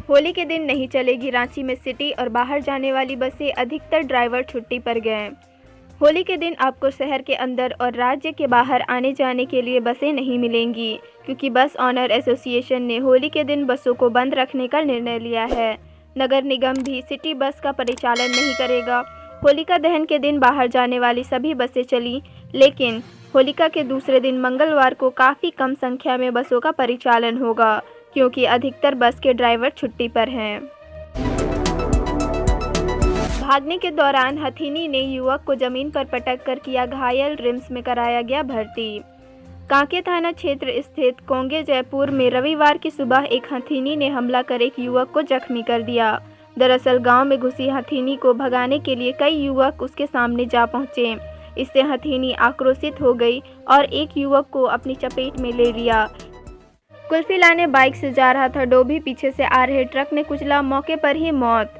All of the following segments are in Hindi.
होली के दिन नहीं चलेगी रांची में सिटी और बाहर जाने वाली बसें, अधिकतर ड्राइवर छुट्टी पर गए। होली के दिन आपको शहर के अंदर और राज्य के बाहर आने जाने के लिए बसें नहीं मिलेंगी, क्योंकि बस ऑनर एसोसिएशन ने होली के दिन बसों को बंद रखने का निर्णय लिया है। नगर निगम भी सिटी बस का परिचालन नहीं करेगा। होलिका दहन के दिन बाहर जाने वाली सभी बसें चली, लेकिन होलिका के दूसरे दिन मंगलवार को काफ़ी कम संख्या में बसों का परिचालन होगा, क्योंकि अधिकतर बस के ड्राइवर छुट्टी पर हैं। भागने के दौरान हथिनी ने युवक को जमीन पर पटक कर किया घायल, रिम्स में कराया गया भर्ती। कांके थाना क्षेत्र स्थित कोंगे जयपुर में रविवार की सुबह एक हथिनी ने हमला कर एक युवक को जख्मी कर दिया। दरअसल गांव में घुसी हथिनी को भगाने के लिए कई युवक उसके सामने जा पहुंचे। इससे हथिनी आक्रोशित हो गई और एक युवक को अपनी चपेट में ले लिया। कुल्फी लाने बाइक से जा रहा था डोभी, पीछे से आ रहे ट्रक ने कुचला, मौके पर ही मौत।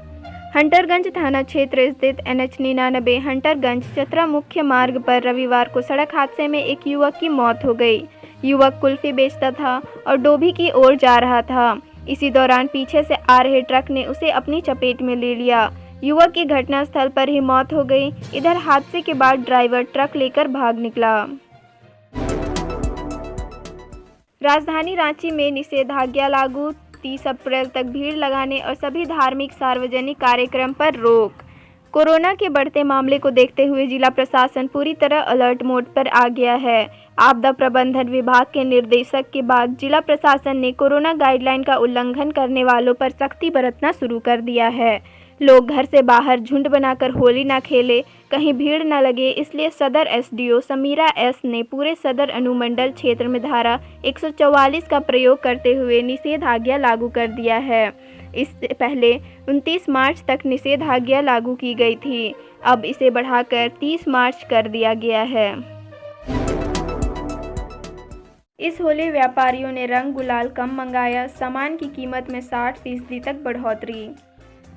हंटरगंज थाना क्षेत्र स्थित NH 99 हंटरगंज चतरा मुख्य मार्ग पर रविवार को सड़क हादसे में एक युवक की मौत हो गई। युवक कुल्फी बेचता था और डोभी की ओर जा रहा था। इसी दौरान पीछे से आ रहे ट्रक ने उसे अपनी चपेट में ले लिया। युवक की घटनास्थल पर ही मौत हो गई। इधर हादसे के बाद ड्राइवर ट्रक लेकर भाग निकला। राजधानी रांची में निषेधाज्ञा लागू, 30 अप्रैल तक भीड़ लगाने और सभी धार्मिक सार्वजनिक कार्यक्रम पर रोक। कोरोना के बढ़ते मामले को देखते हुए जिला प्रशासन पूरी तरह अलर्ट मोड पर आ गया है। आपदा प्रबंधन विभाग के निर्देशक के बाद जिला प्रशासन ने कोरोना गाइडलाइन का उल्लंघन करने वालों पर सख्ती बरतना शुरू कर दिया है। लोग घर से बाहर झुंड बनाकर होली न खेले, कहीं भीड़ न लगे, इसलिए सदर SDO समीरा S ने पूरे सदर अनुमंडल क्षेत्र में धारा 144 का प्रयोग करते हुए निषेधाज्ञा लागू कर दिया है। इससे पहले 29 मार्च तक निषेधाज्ञा लागू की गई थी, अब इसे बढ़ाकर 30 मार्च कर दिया गया है। इस होली व्यापारियों ने रंग गुलाल कम मंगाया, सामान की कीमत में 60% तक बढ़ोतरी।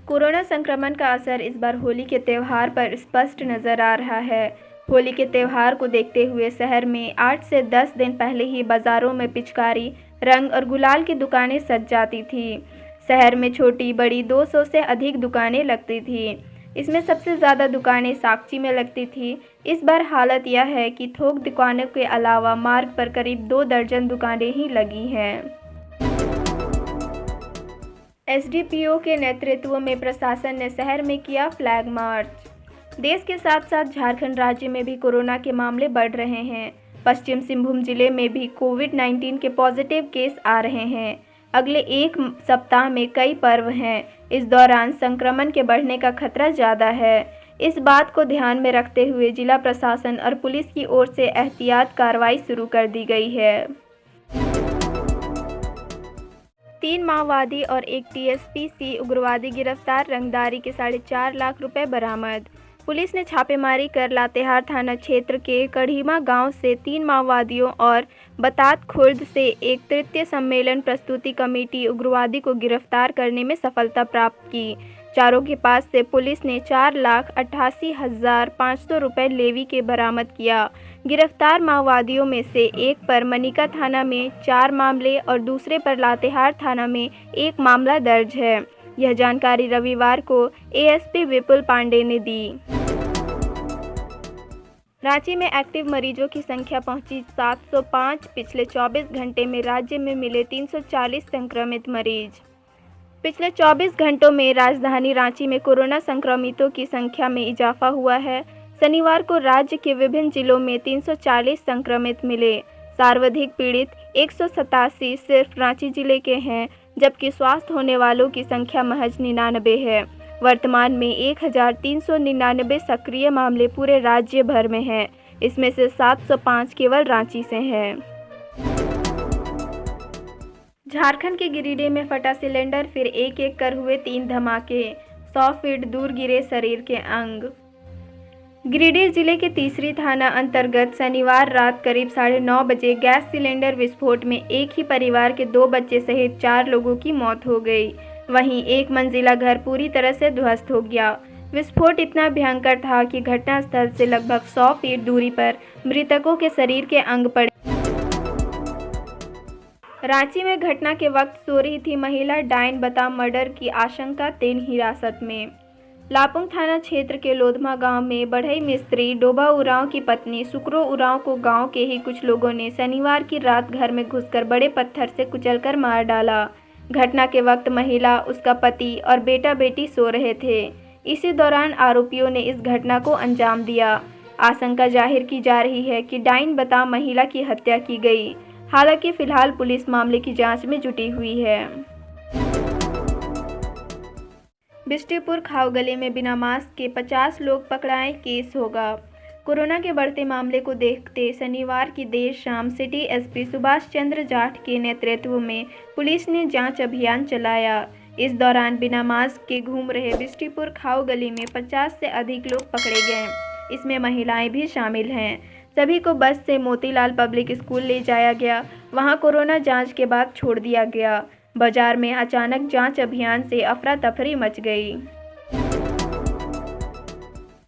कोरोना संक्रमण का असर इस बार होली के त्यौहार पर स्पष्ट नज़र आ रहा है। होली के त्यौहार को देखते हुए शहर में 8 से 10 दिन पहले ही बाज़ारों में पिचकारी, रंग और गुलाल की दुकानें सज जाती थी। शहर में छोटी बड़ी 200 से अधिक दुकानें लगती थी। इसमें सबसे ज़्यादा दुकानें साक्षी में लगती थी। इस बार हालत यह है कि थोक दुकानों के अलावा मार्ग पर करीब 2 दर्जन दुकानें ही लगी हैं। SDPO के नेतृत्व में प्रशासन ने शहर में किया फ्लैग मार्च। देश के साथ साथ झारखंड राज्य में भी कोरोना के मामले बढ़ रहे हैं। पश्चिम सिंहभूम जिले में भी कोविड-19 के पॉजिटिव केस आ रहे हैं। अगले एक सप्ताह में कई पर्व हैं। इस दौरान संक्रमण के बढ़ने का खतरा ज़्यादा है। इस बात को ध्यान में रखते हुए जिला प्रशासन और पुलिस की ओर से एहतियात कार्रवाई शुरू कर दी गई है। 3 माओवादी और एक TSPC उग्रवादी गिरफ्तार, रंगदारी के 4.5 लाख रुपए बरामद। पुलिस ने छापेमारी कर लातेहार थाना क्षेत्र के कढ़ीमा गांव से 3 माओवादियों और बतात खुर्द से एक तृतीय सम्मेलन प्रस्तुति कमेटी उग्रवादी को गिरफ्तार करने में सफलता प्राप्त की। चारों के पास से पुलिस ने 4,88,500 रुपये लेवी के बरामद किया। गिरफ्तार माओवादियों में से एक पर मनिका थाना में 4 मामले और दूसरे पर लातेहार थाना में 1 मामला दर्ज है। यह जानकारी रविवार को ASP विपुल पांडे ने दी। रांची में एक्टिव मरीजों की संख्या पहुंची 705। पिछले 24 घंटे में राज्य में मिले 340 संक्रमित मरीज। पिछले 24 घंटों में राजधानी रांची में कोरोना संक्रमितों की संख्या में इजाफा हुआ है। शनिवार को राज्य के विभिन्न जिलों में 340 संक्रमित मिले। सर्वाधिक पीड़ित 187 सिर्फ रांची जिले के हैं, जबकि स्वस्थ होने वालों की संख्या महज 99 है। वर्तमान में 1399 सक्रिय मामले पूरे राज्य भर में हैं। इसमें से 705 केवल रांची से हैं। झारखंड के गिरिडीह में फटा सिलेंडर, फिर एक कर हुए 3 धमाके। 100 फीट दूर गिरे शरीर के अंग। गिरिडीह जिले के तीसरी थाना अंतर्गत शनिवार रात करीब 9:30 बजे गैस सिलेंडर विस्फोट में एक ही परिवार के 2 बच्चे सहित 4 लोगों की मौत हो गई। वहीं एक मंजिला घर पूरी तरह से ध्वस्त हो गया। विस्फोट इतना भयंकर था कि घटनास्थल से लगभग 100 फीट दूरी पर मृतकों के शरीर के अंग पड़े। रांची में घटना के वक्त सो रही थी महिला, डायन बता मर्डर की आशंका, 3 हिरासत में। लापुंग थाना क्षेत्र के लोधमा गांव में बढ़ई मिस्त्री डोभा उरांव की पत्नी सुकरो उरांव को गांव के ही कुछ लोगों ने शनिवार की रात घर में घुसकर बड़े पत्थर से कुचलकर मार डाला। घटना के वक्त महिला, उसका पति और बेटा बेटी सो रहे थे। इसी दौरान आरोपियों ने इस घटना को अंजाम दिया। आशंका जाहिर की जा रही है कि डायन बता महिला की हत्या की गई। हालांकि फिलहाल पुलिस मामले की जांच में जुटी हुई है। बिष्टुपुर खाओगली में बिना मास्क के 50 लोग पकड़ाए, केस होगा। कोरोना के बढ़ते मामले को देखते शनिवार की देर शाम सिटी एसपी सुभाष चंद्र जाट के नेतृत्व में पुलिस ने जांच अभियान चलाया। इस दौरान बिना मास्क के घूम रहे बिष्टुपुर खाओगली में 50 से अधिक लोग पकड़े गए। इसमें महिलाएं भी शामिल हैं। सभी को बस से मोतीलाल पब्लिक स्कूल ले जाया गया। वहां कोरोना जांच के बाद छोड़ दिया गया। बाजार में अचानक जांच अभियान से अफरा तफरी मच गई।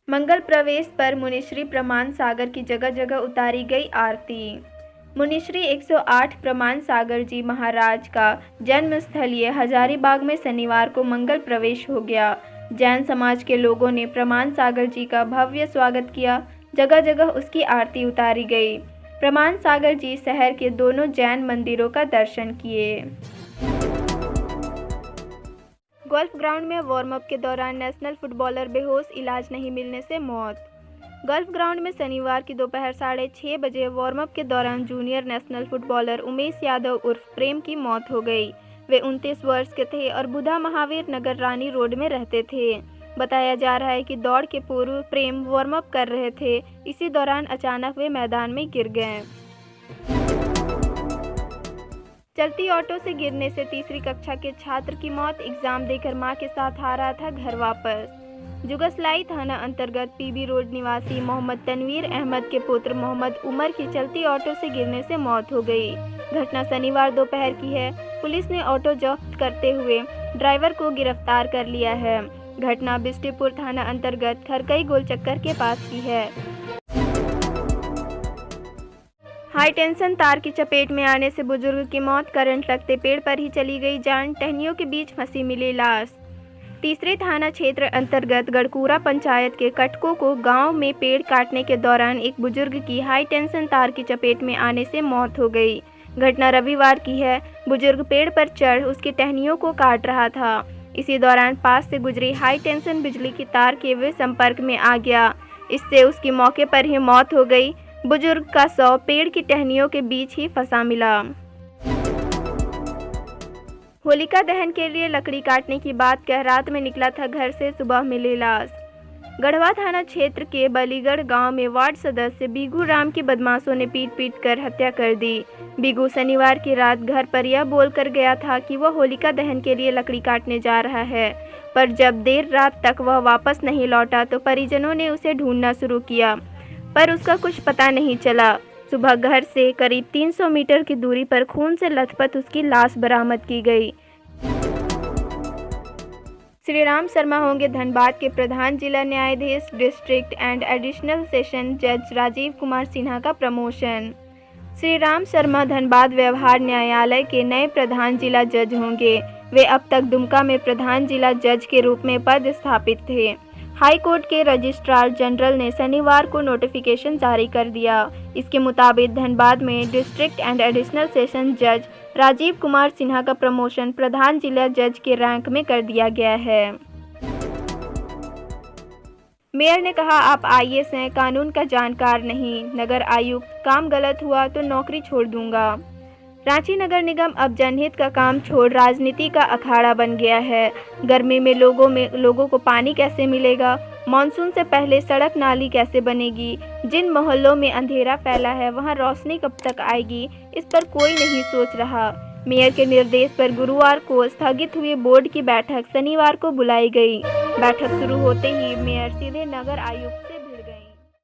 मंगल प्रवेश पर मुनिश्री प्रमाण सागर की जगह जगह उतारी गई आरती। मुनिश्री 108 प्रमाण सागर जी महाराज का जन्म स्थलीय हजारीबाग में शनिवार को मंगल प्रवेश हो गया। जैन समाज के लोगों ने प्रमाण सागर जी का भव्य स्वागत किया। जगह जगह उसकी आरती उतारी गई। प्रमाण सागर जी शहर के दोनों जैन मंदिरों का दर्शन किए। गोल्फ ग्राउंड में वार्म अप के दौरान नेशनल फुटबॉलर बेहोश, इलाज नहीं मिलने से मौत। गोल्फ ग्राउंड में शनिवार की दोपहर 6:30 बजे वार्म अप के दौरान junior national footballer Umesh Yadav उर्फ प्रेम की मौत हो गई। वे 29 वर्ष के थे और बुधा महावीर नगर रानी रोड में रहते थे। बताया जा रहा है कि दौड़ के पूर्व प्रेम वार्म अप कर रहे थे। इसी दौरान अचानक वे मैदान में गिर गए। चलती ऑटो से गिरने से तीसरी कक्षा के छात्र की मौत। एग्जाम देकर मां के साथ आ रहा था घर वापस। जुगसलाई थाना अंतर्गत पीबी रोड निवासी मोहम्मद तनवीर अहमद के पुत्र मोहम्मद उमर की चलती ऑटो से गिरने से मौत हो गई। घटना शनिवार दोपहर की है। पुलिस ने ऑटो जब्त करते हुए ड्राइवर को गिरफ्तार कर लिया है। घटना बिष्टुपुर थाना अंतर्गत खरकई गोलचक्कर के पास की है। हाई टेंशन तार की चपेट में आने से बुजुर्ग की मौत। करंट लगते पेड़ पर ही चली गई जान। टहनियों के बीच फंसी मिली लाश। तीसरे थाना क्षेत्र अंतर्गत गढ़कूरा पंचायत के कटको को गांव में पेड़ काटने के दौरान एक बुजुर्ग की हाई टेंशन तार की चपेट में आने से मौत हो गई। घटना रविवार की है। बुजुर्ग पेड़ पर चढ़ उसकी टहनियों को काट रहा था। इसी दौरान पास से गुजरी हाई टेंशन बिजली की तार के वे संपर्क में आ गया। इससे उसकी मौके पर ही मौत हो गई। बुजुर्ग का शव पेड़ की टहनियों के बीच ही फंसा मिला। होलिका दहन के लिए लकड़ी काटने की बात कह रात में निकला था घर से, सुबह मिली लाश। गढ़वा थाना क्षेत्र के बलीगढ़ गांव में वार्ड सदस्य बीगू राम की बदमाशों ने पीट कर हत्या कर दी। बीगू शनिवार की रात घर पर यह बोलकर गया था कि वह होलिका दहन के लिए लकड़ी काटने जा रहा है, पर जब देर रात तक वह वापस नहीं लौटा तो परिजनों ने उसे ढूंढना शुरू किया, पर उसका कुछ पता नहीं चला। सुबह घर से करीब 300 मीटर की दूरी पर खून से लथपथ उसकी लाश बरामद की गई। श्री राम शर्मा होंगे धनबाद के प्रधान जिला न्यायाधीश। डिस्ट्रिक्ट एंड एडिशनल सेशन जज राजीव कुमार सिन्हा का प्रमोशन। श्री राम शर्मा धनबाद व्यवहार न्यायालय के नए प्रधान जिला जज होंगे। वे अब तक दुमका में प्रधान जिला जज के रूप में पद स्थापित थे। हाई कोर्ट के रजिस्ट्रार जनरल ने शनिवार को नोटिफिकेशन जारी कर दिया। इसके मुताबिक धनबाद में डिस्ट्रिक्ट एंड एडिशनल सेशन जज राजीव कुमार सिन्हा का प्रमोशन प्रधान जिला जज के रैंक में कर दिया गया है। मेयर ने कहा, आप आईएएस हैं, कानून का जानकार नहीं। नगर आयुक्त, काम गलत हुआ तो नौकरी छोड़ दूंगा। रांची नगर निगम अब जनहित का काम छोड़ राजनीति का अखाड़ा बन गया है। गर्मी में लोगों को पानी कैसे मिलेगा, मानसून से पहले सड़क नाली कैसे बनेगी, जिन मोहल्लों में अंधेरा फैला है वहां रोशनी कब तक आएगी, इस पर कोई नहीं सोच रहा। मेयर के निर्देश पर गुरुवार को स्थगित हुई बोर्ड की बैठक शनिवार को बुलाई गई। बैठक शुरू होते ही मेयर सीधे नगर आयुक्त